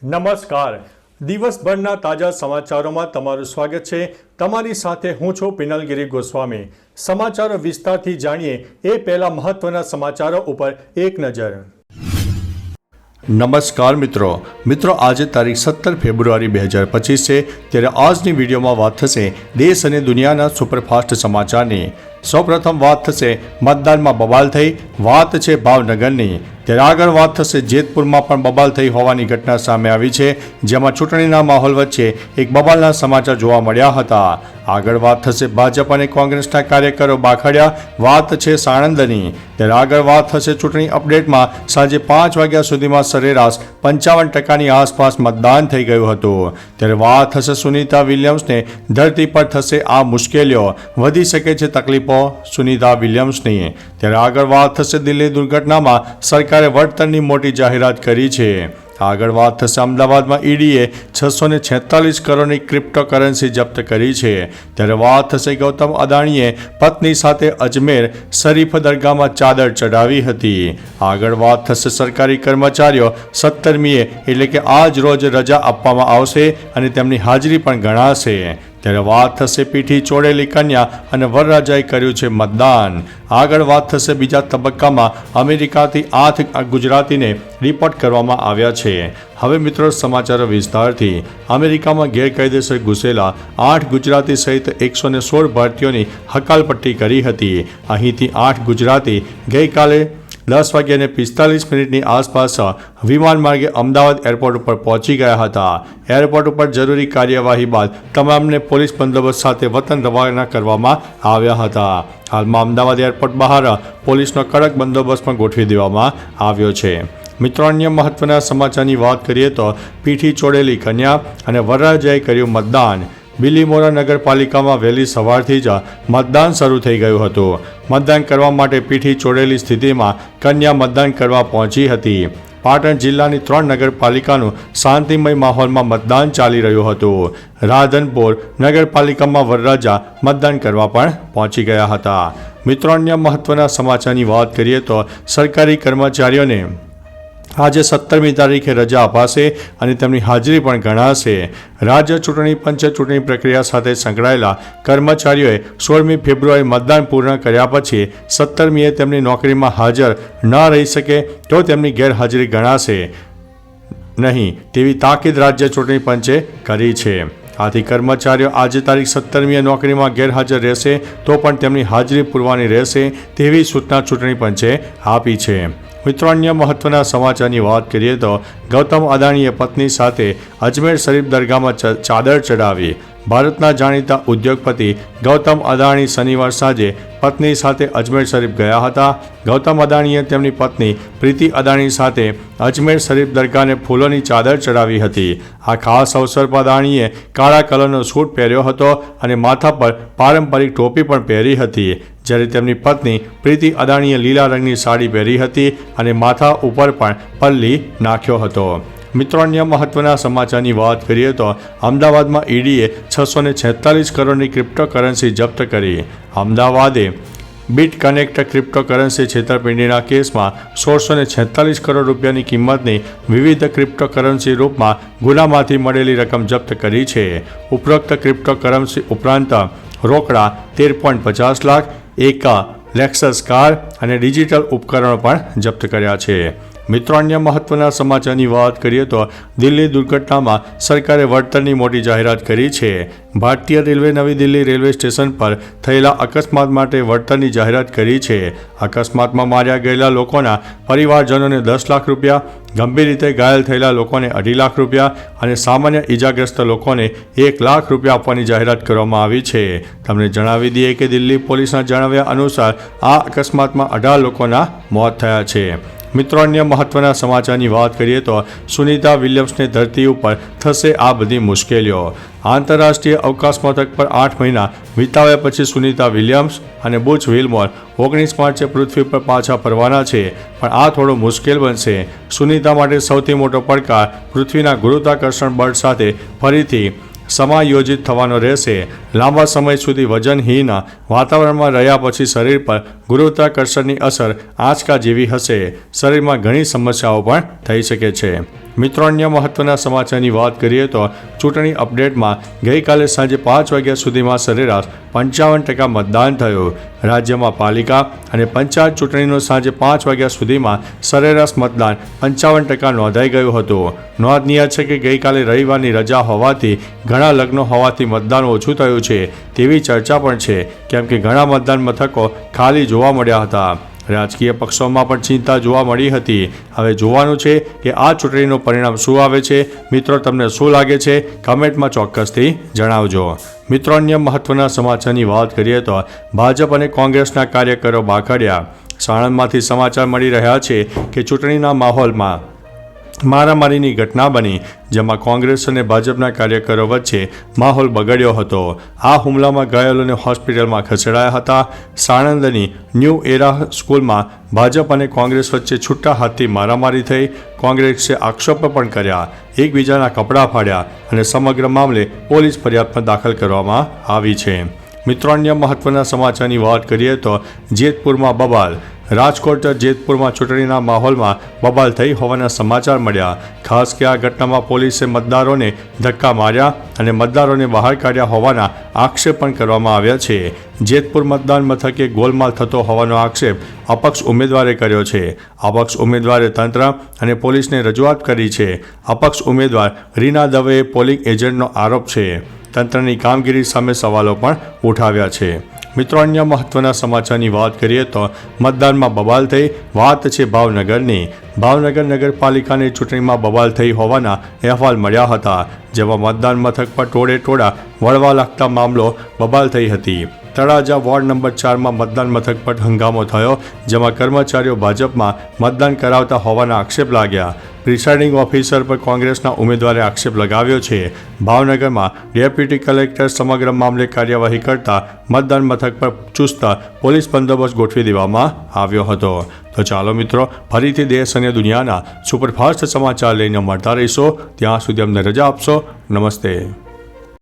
નમસ્કાર. દિવસભરના તાજા સમાચારોમાં તમારું સ્વાગત છે. તમારી સાથે હું છું પિનલગીરી ગોસ્વામી. સમાચારો વિસ્તારથી જાણીએ એ પહેલા મહત્વના સમાચારો ઉપર એક નજર. નમસ્કાર મિત્રો આજે તારીખ 17 ફેબ્રુઆરી 2025 છે. ત્યારે આજની વિડીયોમાં વાત થશે દેશ અને દુનિયાના સુપરફાસ્ટ સમાચારની. સૌપ્રથમ વાત થશે મતદાનમાં બબાલ થઈ, વાત છે ભાવનગરની. ત્યારે આગળ વાત થશે જેતપુરમાં પણ બબાલ થઈ હોવાની ઘટના સામે આવી છે, જેમાં ચૂંટણીના માહોલ વચ્ચે એક બબાલના સમાચાર જોવા મળ્યા હતા. આગળ વાત થશે ભાજપ અને કોંગ્રેસના કાર્યકરો બાખડ્યા, વાત છે સાણંદની. ત્યારે આગળ વાત થશે ચૂંટણી અપડેટમાં સાંજે 5 વાગ્યા સુધીમાં સરેરાશ 55% આસપાસ મતદાન થઈ ગયું હતું. ત્યારે વાત થશે સુનીતા વિલિયમ્સને ધરતી પર થશે આ મુશ્કેલીઓ, વધી શકે છે તકલીફો સુનીતા વિલિયમ્સની. ત્યારે આગળ વાત થશે દિલ્હી દુર્ઘટનામાં સરકારે વળતરની મોટી જાહેરાત કરી છે. આગળ વાત થશે અમદાવાદમાં ઈડીએ 646 કરોડની ક્રિપ્ટોકરન્સી જપ્ત કરી છે. ત્યારે વાત થશે ગૌતમ અદાણીએ પત્ની સાથે અજમેર શરીફ દરગાહમાં ચાદર ચડાવી હતી. આગળ વાત થશે સરકારી કર્મચારીઓ 17મીએ એટલે કે આજ રોજ રજા આપવામાં આવશે અને તેમની હાજરી પણ ગણાશે. ત્યારે વાત થશે પીઠી ચોડેલી કન્યા અને વરરાજાએ કર્યું છે મતદાન. આગળ વાત થશે બીજા તબક્કામાં અમેરિકાથી 8 ગુજરાતીને રિપોર્ટ કરવામાં આવ્યા છે. હવે મિત્રો સમાચારો વિસ્તારથી. અમેરિકામાં ગેરકાયદેસર ઘૂસેલા 8 ગુજરાતી સહિત 116 ભારતીયોની હકાલપટ્ટી કરી હતી. અહીંથી 8 ગુજરાતી ગઈકાલે 10:45 આસપાસ વિમાન માર્ગે અમદાવાદ એરપોર્ટ ઉપર પહોંચી ગયા હતા. એરપોર્ટ ઉપર જરૂરી કાર્યવાહી બાદ તમામને પોલીસ બંદોબસ્ત સાથે વતન રવાના કરવામાં આવ્યા હતા. હાલમાં અમદાવાદ એરપોર્ટ બહાર પોલીસનો કડક બંદોબસ્ત પણ ગોઠવી દેવામાં આવ્યો છે. મિત્રો અન્ય મહત્વના સમાચારની વાત કરીએ તો પીઠી ચોડેલી કન્યા અને વરરાજાએ કર્યું મતદાન. બિલીમોરા નગરપાલિકામાં વહેલી સવારથી જ મતદાન શરૂ થઈ ગયું હતું. મતદાન કરવા માટે પીઠી ચોડેલી સ્થિતિમાં કન્યા મતદાન કરવા પહોંચી હતી. પાટણ જિલ્લાની 3 નગરપાલિકાનું શાંતિમય માહોલમાં મતદાન ચાલી રહ્યું હતું. રાધનપુર નગરપાલિકામાં વરરાજા મતદાન કરવા પણ પહોંચી ગયા હતા. મિત્રો અન્ય મહત્વના સમાચારની વાત કરીએ તો સરકારી કર્મચારીઓને આજે 17મી તારીખે રજા અપાશે અને તેમની હાજરી પણ ગણાશે. રાજ્ય ચૂંટણી પંચે ચૂંટણી પ્રક્રિયા સાથે સંકળાયેલા કર્મચારીઓએ 16મી ફેબ્રુઆરી મતદાન પૂર્ણ કર્યા પછી 17મીએ તેમની નોકરીમાં હાજર ન રહી શકે તો તેમની ગેરહાજરી ગણાશે નહીં તેવી તાકીદ રાજ્ય ચૂંટણી પંચે કરી છે. આથી કર્મચારીઓ આજે તારીખ 17મીએ નોકરીમાં ગેરહાજર રહેશે તો પણ તેમની હાજરી પૂરવાની રહેશે તેવી સૂચના ચૂંટણી પંચે આપી છે. મિત્રો અન્ય મહત્વના સમાચારની વાત કરીએ તો ગૌતમ અદાણીએ પત્ની સાથે અજમેર શરીફ દરગાહમાં ચાદર ચડાવી. ભારતના જાણીતા ઉદ્યોગપતિ ગૌતમ અદાણી શનિવાર સાંજે પત્ની સાથે અજમેર શરીફ ગયા હતા. ગૌતમ અદાણીએ તેમની પત્ની પ્રીતિ અદાણી સાથે અજમેર શરીફ દરગાહને ફૂલોની ચાદર ચડાવી હતી. આ ખાસ અવસર પર અદાણીએ કાળા કલરનો સૂટ પહેર્યો હતો અને માથા પર પારંપરિક ટોપી પણ પહેરી હતી, જ્યારે તેમની પત્ની પ્રીતિ અદાણીએ લીલા રંગની સાડી પહેરી હતી અને માથા ઉપર પણ પલ્લી નાખ્યો હતો. મિત્રો અન્ય મહત્વના સમાચારની વાત કરીએ તો અમદાવાદમાં ઈડીએ 646 કરોડની ક્રિપ્ટોકરન્સી જપ્ત કરી. અમદાવાદે બીટ કનેક્ટ ક્રિપ્ટોકરન્સી છેતરપિંડીના કેસમાં 1646 કરોડ રૂપિયાની કિંમતની વિવિધ ક્રિપ્ટોકરન્સી રૂપમાં ગુનામાંથી મળેલી રકમ જપ્ત કરી છે. ઉપરોક્ત ક્રિપ્ટોકરન્સી ઉપરાંત રોકડા 13.50 લાખ, એક લેક્સસ કાર અને ડિજિટલ ઉપકરણો પણ જપ્ત કર્યા છે. મિત્રો અન્ય મહત્વના સમાચારની વાત કરીએ તો દિલ્હી દુર્ઘટનામાં સરકારે વળતરની મોટી જાહેરાત કરી છે. ભારતીય રેલવે નવી દિલ્હી રેલવે સ્ટેશન પર થયેલા અકસ્માત માટે વળતરની જાહેરાત કરી છે. અકસ્માતમાં માર્યા ગયેલા લોકોના પરિવારજનોને 10 લાખ રૂપિયા, ગંભીર રીતે ઘાયલ થયેલા લોકોને 2.5 લાખ રૂપિયા અને સામાન્ય ઈજાગ્રસ્ત લોકોને 1 લાખ રૂપિયા આપવાની જાહેરાત કરવામાં આવી છે. તમને જણાવી દઈએ કે દિલ્હી પોલીસના જણાવ્યા અનુસાર આ અકસ્માતમાં 18 લોકોના મોત થયા છે. મિત્રો અન્ય મહત્વના સમાચારની વાત કરીએ તો સુનીતા વિલિયમ્સને ધરતી ઉપર થશે આ બધી મુશ્કેલીઓ. આંતરરાષ્ટ્રીય અવકાશ મથક પર 8 મહિના વિતાવ્યા પછી સુનીતા વિલિયમ્સ અને બુચ વિલમોર 19 માર્ચે પૃથ્વી પર પાછા ફરવાના છે, પણ આ થોડો મુશ્કેલ બનશે. સુનીતા માટે સૌથી મોટો પડકાર પૃથ્વીના ગુરુત્વાકર્ષણ બળ સાથે ફરીથી સમાયોજિત થવાનો રહેશે. લાંબા સમય સુધી વજનહીન વાતાવરણમાં રહ્યા પછી શરીર પર ગુરુત્વાકર્ષણની અસર આંચકા જેવી હશે. શરીરમાં ઘણી સમસ્યાઓ પણ થઈ શકે છે. મિત્રો, અન્ય મહત્વના સમાચારની વાત કરીએ તો ચૂંટણી અપડેટમાં ગઈકાલે સાંજે 5 વાગ્યા સુધીમાં સરેરાશ 55% મતદાન થયું. રાજ્યમાં પાલિકા અને પંચાયત ચૂંટણીનું સાંજે 5 વાગ્યા સુધીમાં સરેરાશ મતદાન 55% નોંધાઈ ગયું હતું. નોંધનીય છે કે ગઈકાલે રવિવારની રજા હોવાથી ઘણા લગ્નો હોવાથી મતદાન ઓછું થયું છે તેવી ચર્ચા પણ છે, કેમ કે ઘણા મતદાન મથકો ખાલી જોવા મળ્યા હતા. રાજકીય પક્ષોમાં પણ ચિંતા જોવા મળી હતી. હવે જોવાનું છે કે આ ચૂંટણીનું પરિણામ શું આવે છે. મિત્રો, તમને શું લાગે છે? કમેન્ટમાં ચોક્કસથી જણાવજો. મિત્રો, અન્ય મહત્વના સમાચારની વાત કરીએ તો ભાજપ અને કોંગ્રેસના કાર્યકરો બાખડ્યા. સાણંદમાંથી સમાચાર મળી રહ્યા છે કે ચૂંટણીના માહોલમાં મારામારીની ઘટના બની, જેમાં કોંગ્રેસ અને ભાજપના કાર્યકરો વચ્ચે માહોલ બગડ્યો હતો. આ હુમલામાં ઘાયલોને હોસ્પિટલમાં ખસેડાયા હતા. સાણંદની ન્યૂ એરા સ્કૂલમાં ભાજપ અને કોંગ્રેસ વચ્ચે છૂટા હાથથી મારામારી થઈ. કોંગ્રેસે આક્ષેપો પણ કર્યા, એકબીજાના કપડાં ફાડ્યા અને સમગ્ર મામલે પોલીસ ફરિયાદ પણ દાખલ કરવામાં આવી છે. મિત્રો, અન્ય મહત્વના સમાચારની વાત કરીએ તો જેતપુરમાં બબાલ. રાજકોટ જેતપુરમાં ચૂંટણીના માહોલમાં બબાલ થઈ હોવાના સમાચાર મળ્યા. ખાસ કે આ ઘટનામાં પોલીસે મતદારોને ધક્કા માર્યા અને મતદારોને બહાર કાઢ્યા હોવાના આક્ષેપ પણ કરવામાં આવ્યા છે. જેતપુર મતદાન મથકે ગોલમાલ થતો હોવાનો આક્ષેપ અપક્ષ ઉમેદવારે કર્યો છે. અપક્ષ ઉમેદવારે તંત્ર અને પોલીસને રજૂઆત કરી છે. અપક્ષ ઉમેદવાર રીના દવેએ પોલિંગ એજન્ટનો આરોપ છે. તંત્રની કામગીરી સામે સવાલો પણ ઉઠાવ્યા છે. મિત્રો, અન્ય મહત્વના સમાચારની વાત કરીએ તો મતદાનમાં બબાલ થઈ. વાત છે ભાવનગરની. ભાવનગર નગરપાલિકાની ચૂંટણીમાં બબાલ થઈ હોવાના અહેવાલ મળ્યા હતા, જેમાં મતદાન મથક પર ટોળે-ટોળા વળવા લાગતા મામલો બબાલ થઈ હતી. તળાજા વોર્ડ નંબર 4માં મતદાન મથક પર હંગામો થયો, જેમાં કર્મચારીઓ ભાજપમાં મતદાન કરાવતા હોવાના આક્ષેપ લાગ્યા. પ્રિસાઇડિંગ ઓફિસર પર કોંગ્રેસના ઉમેદવારે આક્ષેપ લગાવ્યો છે. ભાવનગરમાં ડેપ્યુટી કલેક્ટર સમગ્ર મામલે કાર્યવાહી કરતા મતદાન મથક પર ચુસ્ત પોલીસ બંદોબસ્ત ગોઠવી દેવામાં આવ્યો હતો. તો ચાલો મિત્રો, ફરીથી દેશ અને દુનિયાના સુપરફાસ્ટ સમાચાર લઈને મળતા રહીશો. ત્યાં સુધી અમને રજા આપશો. નમસ્તે.